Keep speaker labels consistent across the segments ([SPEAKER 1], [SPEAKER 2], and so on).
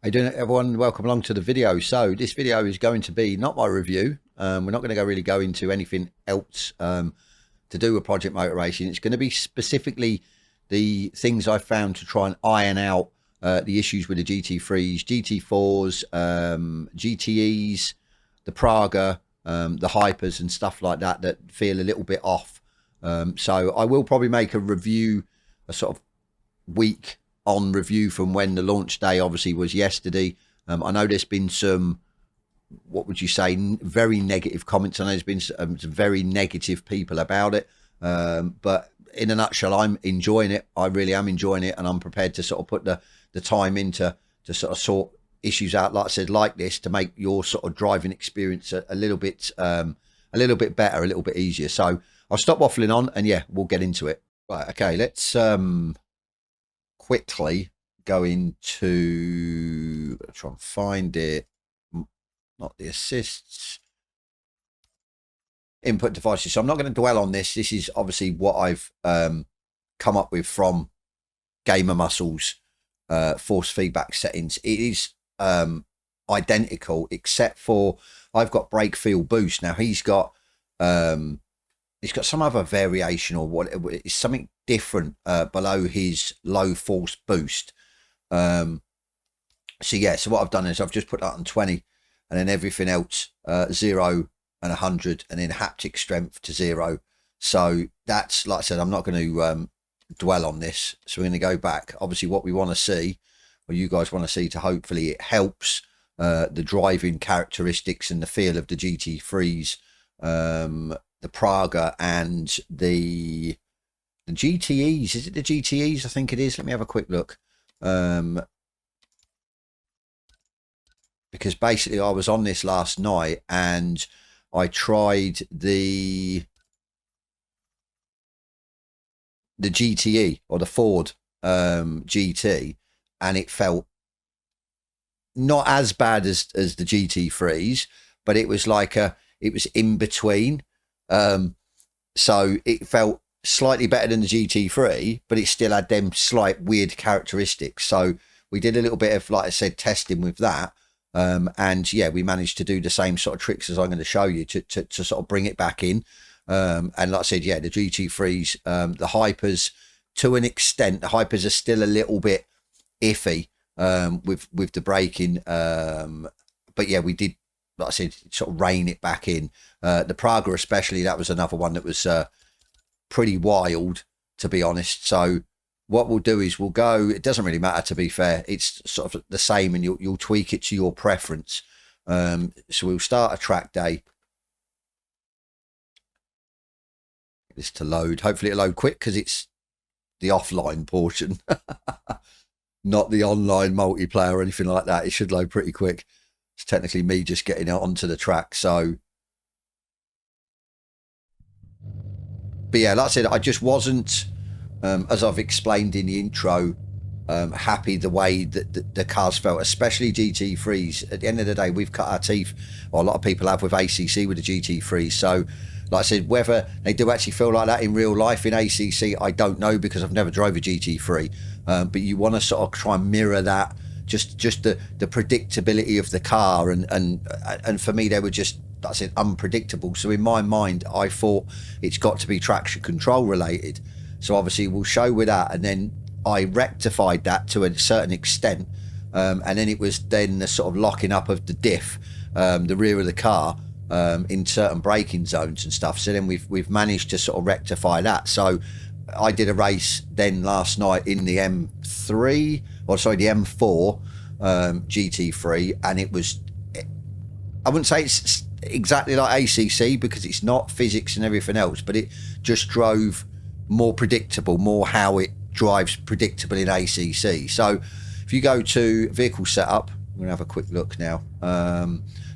[SPEAKER 1] How you doing, everyone? Welcome along to the video. So this video is going to be not my review. We're not going to really go into anything else to do with Project Motor Racing. It's going to be specifically the things I found to try and iron out the issues with the GT3s, GT4s, GTEs, the Praga, the Hypers and stuff like that that feel a little bit off. So I will probably make a review, a sort of week on review from when the launch day obviously was yesterday. I know there's been some, what would you say, very negative comments. I know there's been some very negative people about it, but in a nutshell, I'm enjoying it. I really am enjoying it, and I'm prepared to sort of put the time into to sort of sort issues out, like I said, like this, to make your sort of driving experience a little bit better, a little bit easier. So I'll stop waffling on, and yeah, we'll get into it. Right, okay, let's quickly go into, try and find it, not the assists, input devices. So I'm not going to dwell on this. This is obviously what I've come up with from Gamer Muscle's force feedback settings. It is identical, except for I've got brake feel boost. Now he's got some other variation, or what, it's something different below his low force boost. So yeah, so what I've done is I've just put that on 20, and then everything else 0 and 100, and then haptic strength to 0. So that's, like I said, I'm not going to dwell on this. So we're going to go back. Obviously what we want to see, or you guys want to see, to hopefully it helps the driving characteristics and the feel of the GT3s, the Praga and the GTEs. Is it the GTEs? I think it is. Let me have a quick look. Because basically I was on this last night and I tried the GTE, or the Ford GT, and it felt not as bad as the GT3s, but it was like it was in between. So it felt slightly better than the GT3, but it still had them slight weird characteristics. So we did a little bit of, like I said, testing with that. And yeah, we managed to do the same sort of tricks as I'm going to show you to sort of bring it back in. And like I said, yeah, the GT3s, the Hypers, to an extent, the Hypers are still a little bit iffy with the braking. But yeah, we did, like I said, sort of rein it back in. The Praga especially, that was another one that was pretty wild, to be honest. So what we'll do is we'll go, it doesn't really matter, to be fair, it's sort of the same, and you'll tweak it to your preference. So we'll start a track day. Get this to load. Hopefully it'll load quick, because it's the offline portion, not the online multiplayer or anything like that. It should load pretty quick. It's technically me just getting it onto the track. So, but yeah, like I said, I just wasn't, as I've explained in the intro, happy the way that the cars felt, especially GT3s. At the end of the day, we've cut our teeth, or a lot of people have, with ACC with the GT3s. So, like I said, whether they do actually feel like that in real life in ACC, I don't know, because I've never drove a GT3. But you want to sort of try and mirror that, just the predictability of the car, and for me, they were just, like I said, unpredictable. So in my mind, I thought it's got to be traction control related. So obviously we'll show with that, and then I rectified that to a certain extent, and then it was then the sort of locking up of the diff, the rear of the car, in certain braking zones and stuff. So then we've managed to sort of rectify that. So I did a race then last night in the M3, or sorry, the M4 GT3, and it was, I wouldn't say it's exactly like ACC, because it's not physics and everything else, but it just drove more predictable, more how it drives predictable in ACC. So if you go to vehicle setup, I'm going to have a quick look now.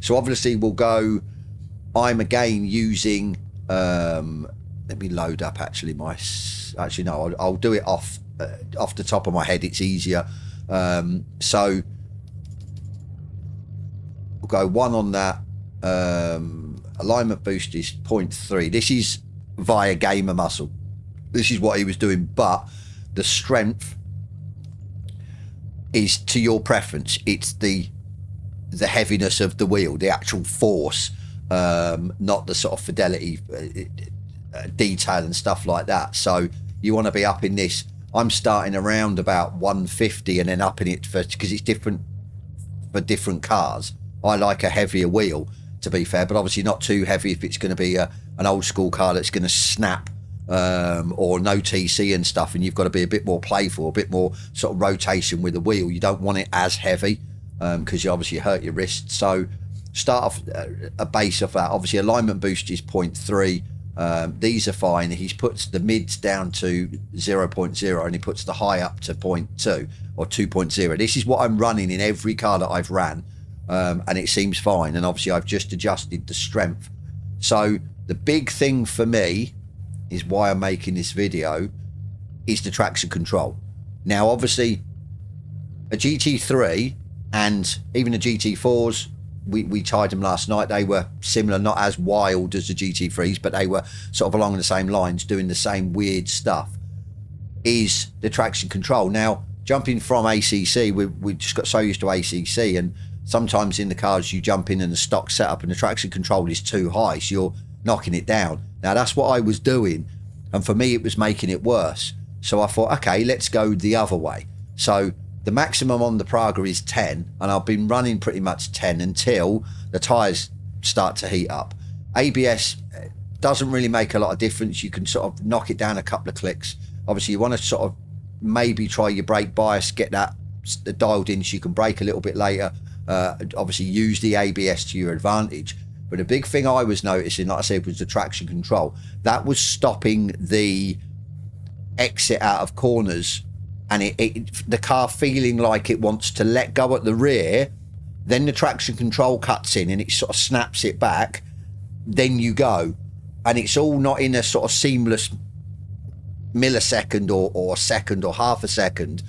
[SPEAKER 1] So obviously we'll go, I'm again using, let me load up actually no, I'll do it off the top of my head, it's easier. So we'll go 1 on that. Alignment boost is 0.3. This is via Gamer Muscle. This is what he was doing, but the strength is to your preference. It's the heaviness of the wheel, the actual force, not the sort of fidelity, detail and stuff like that. So you want to be up in this. I'm starting around about 150 and then upping it because it's different for different cars. I like a heavier wheel, to be fair, but obviously not too heavy if it's going to be an old school car that's going to snap, or no TC and stuff, and you've got to be a bit more playful, a bit more sort of rotation with the wheel. You don't want it as heavy because you obviously hurt your wrist. So start off a base of that. Obviously alignment boost is 0.3. These are fine. He puts the mids down to 0.0 and he puts the high up to 0.2 or 2.0. This is what I'm running in every car that I've ran, and it seems fine. And obviously I've just adjusted the strength. So the big thing for me is why I'm making this video is the traction control. Now obviously a GT3 and even the GT4s, we tried them last night. They were similar, not as wild as the GT3s, but they were sort of along the same lines, doing the same weird stuff. Is the traction control. Now, jumping from ACC, we just got so used to ACC, and sometimes in the cars you jump in the stock setup and the traction control is too high, so you're knocking it down. Now, that's what I was doing, and for me, it was making it worse. So I thought, okay, let's go the other way. So the maximum on the Praga is 10, and I've been running pretty much 10 until the tyres start to heat up. ABS doesn't really make a lot of difference. You can sort of knock it down a couple of clicks. Obviously, you want to sort of maybe try your brake bias, get that dialed in so you can brake a little bit later. Obviously, use the ABS to your advantage. But the big thing I was noticing, like I said, was the traction control. That was stopping the exit out of corners, and the car feeling like it wants to let go at the rear, then the traction control cuts in and it sort of snaps it back, then you go. And it's all not in a sort of seamless millisecond or second or half a second.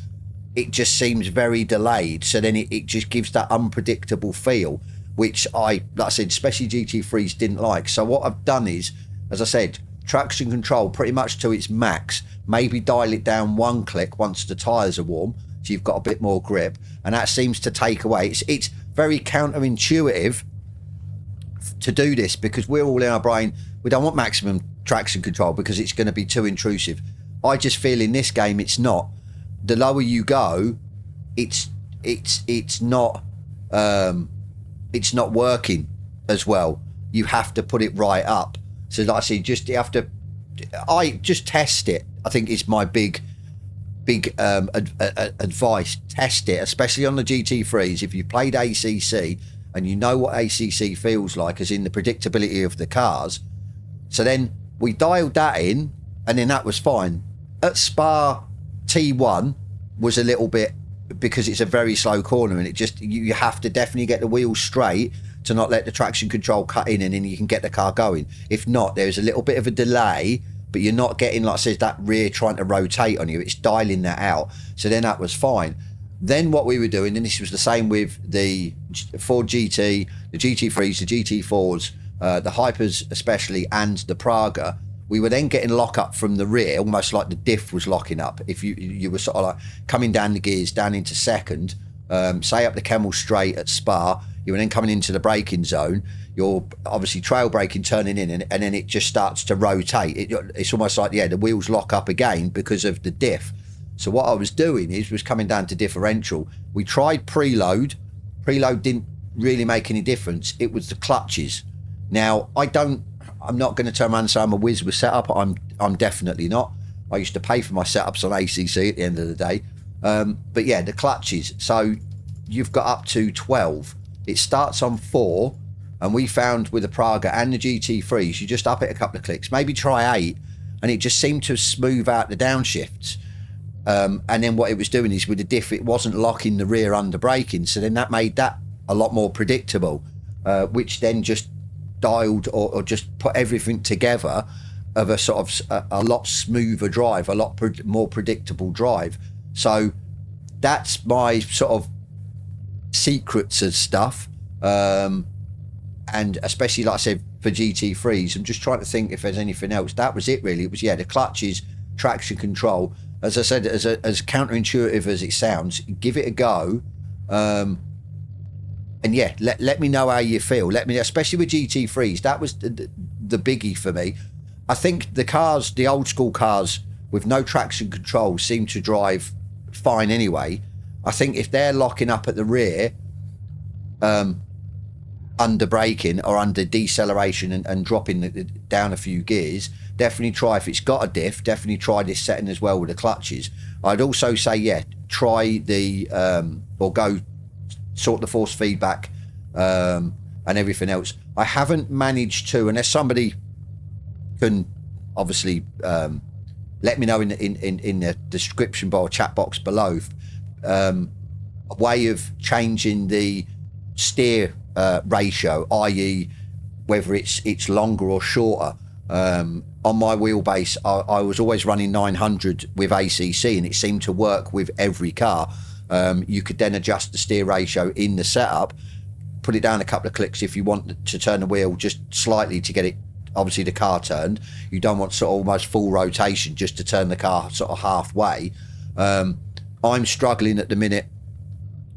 [SPEAKER 1] It just seems very delayed. So then it just gives that unpredictable feel, which like I said, especially GT3s didn't like. So what I've done is, as I said, traction control pretty much to its max, maybe dial it down one click once the tyres are warm, so you've got a bit more grip, and that seems to take away. It's very counterintuitive to do this, because we're all in our brain, we don't want maximum traction control because it's going to be too intrusive. I just feel in this game it's not. The lower you go, it's not working as well. You have to put it right up. So like I said, I just test it. I think it's my big advice. Test it, especially on the GT3s. If you played ACC and you know what ACC feels like, as in the predictability of the cars. So then we dialed that in, and then that was fine. At Spa, T1 was a little bit, because it's a very slow corner, and it just, you have to definitely get the wheels straight to not let the traction control cut in, and then you can get the car going. If not, there's a little bit of a delay, but you're not getting, like I said, that rear trying to rotate on you. It's dialing that out. So then that was fine. Then what we were doing, and this was the same with the Ford GT, the GT3s, the GT4s, the Hypers especially, and the Praga, we were then getting lock up from the rear, almost like the diff was locking up. If you were sort of like coming down the gears, down into second, say up the Kemmel straight at Spa, you were then coming into the braking zone, you're obviously trail braking, turning in, and then it just starts to rotate. It's almost like, the wheels lock up again because of the diff. So what I was doing was coming down to differential. We tried preload. Preload didn't really make any difference. It was the clutches. Now, I'm not going to turn around and say I'm a whiz with setup. I'm definitely not. I used to pay for my setups on ACC at the end of the day. But yeah, the clutches. So you've got up to 12. It starts on 4, and we found with the Praga and the GT3s, you just up it a couple of clicks, maybe try 8, and it just seemed to smooth out the downshifts. And then what it was doing is, with the diff, it wasn't locking the rear under braking, so then that made that a lot more predictable, which then just dialed or just put everything together of a sort of a lot smoother drive, a lot more predictable drive. So that's my sort of secrets of stuff, and especially, like I said, for GT3s, I'm just trying to think if there's anything else. That was it really. It was, the clutches, traction control, as I said, as counterintuitive as it sounds, give it a go. And yeah, let me know how you feel. Let me, especially with GT3s, that was the biggie for me. I think the cars, the old school cars with no traction control, seem to drive fine anyway. I think if they're locking up at the rear, under braking or under deceleration and dropping down a few gears, definitely try, if it's got a diff, definitely try this setting as well with the clutches. I'd also say, yeah, try the or go sort the force feedback and everything else. I haven't managed to, unless somebody can obviously let me know in the description bar or chat box below, a way of changing the steer ratio, i.e. whether it's longer or shorter. On my wheelbase, I was always running 900 with ACC, and it seemed to work with every car. You could then adjust the steer ratio in the setup, put it down a couple of clicks if you want to turn the wheel just slightly to get it, obviously the car turned. You don't want sort of almost full rotation just to turn the car sort of halfway. I'm struggling at the minute,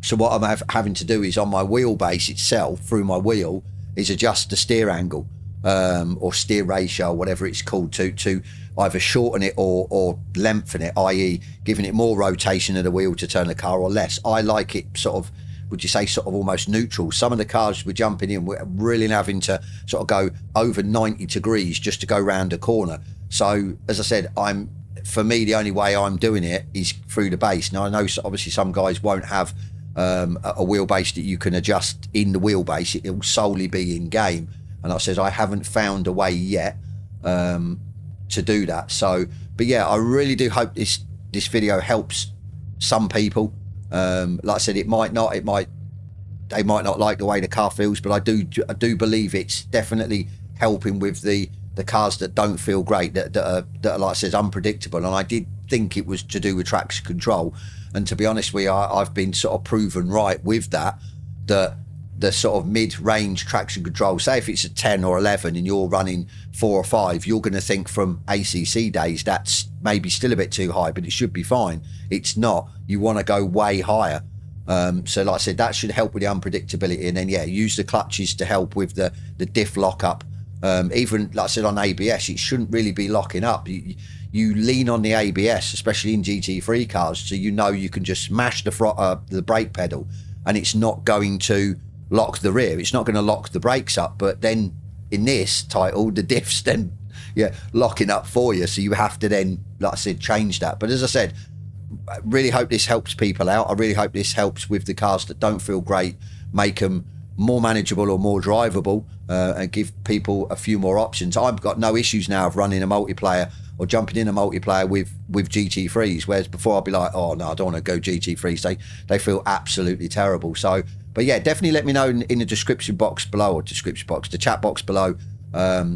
[SPEAKER 1] so what I'm having to do is on my wheelbase itself, through my wheel, is adjust the steer angle or steer ratio, whatever it's called, to either shorten it or lengthen it, i.e. giving it more rotation of the wheel to turn the car or less. I like it sort of, would you say, sort of almost neutral. Some of the cars we're jumping in, we're really having to sort of go over 90 degrees just to go round a corner. So as I said, for me, the only way I'm doing it is through the base. Now I know obviously some guys won't have a wheelbase that you can adjust in the wheelbase. It will solely be in game, and I says I haven't found a way yet to do that. So, but yeah, I really do hope this video helps some people. Like I said, they might not like the way the car feels, but I do believe it's definitely helping with the cars that don't feel great, that are like I says, unpredictable. And I did think it was to do with traction control, and to be honest, I've been sort of proven right with that the sort of mid-range traction control, say if it's a 10 or 11 and you're running 4 or 5, you're going to think from ACC days that's maybe still a bit too high, but it should be fine. It's not. You want to go way higher. So like I said, that should help with the unpredictability. And then yeah, use the clutches to help with the diff lockup. Even like I said on ABS, it shouldn't really be locking up. You lean on the ABS, especially in GT3 cars, so you know you can just smash the brake pedal and it's not going to lock the rear. It's not going to lock the brakes up. But then in this title, the diff's then locking up for you, so you have to then, like I said, change that. But as I said, I really hope this helps people out. I really hope this helps with the cars that don't feel great, make them more manageable or more drivable, and give people a few more options. I've got no issues now of running a multiplayer or jumping in a multiplayer with GT3s, whereas before I'd be like, oh no, I don't want to go GT3s. They feel absolutely terrible. So, but yeah, definitely let me know in the description box below, or the chat box below.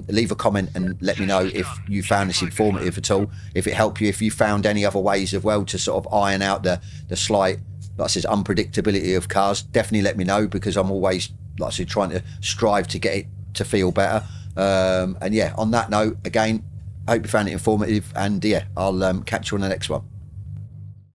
[SPEAKER 1] Leave a comment and let me know if you found this informative at all, if it helped you, if you found any other ways as well to sort of iron out the slight, like I said, unpredictability of cars. Definitely let me know, because I'm always, like I said, trying to strive to get it to feel better. And yeah, on that note, again, I hope you found it informative, and yeah, I'll catch you on the next one.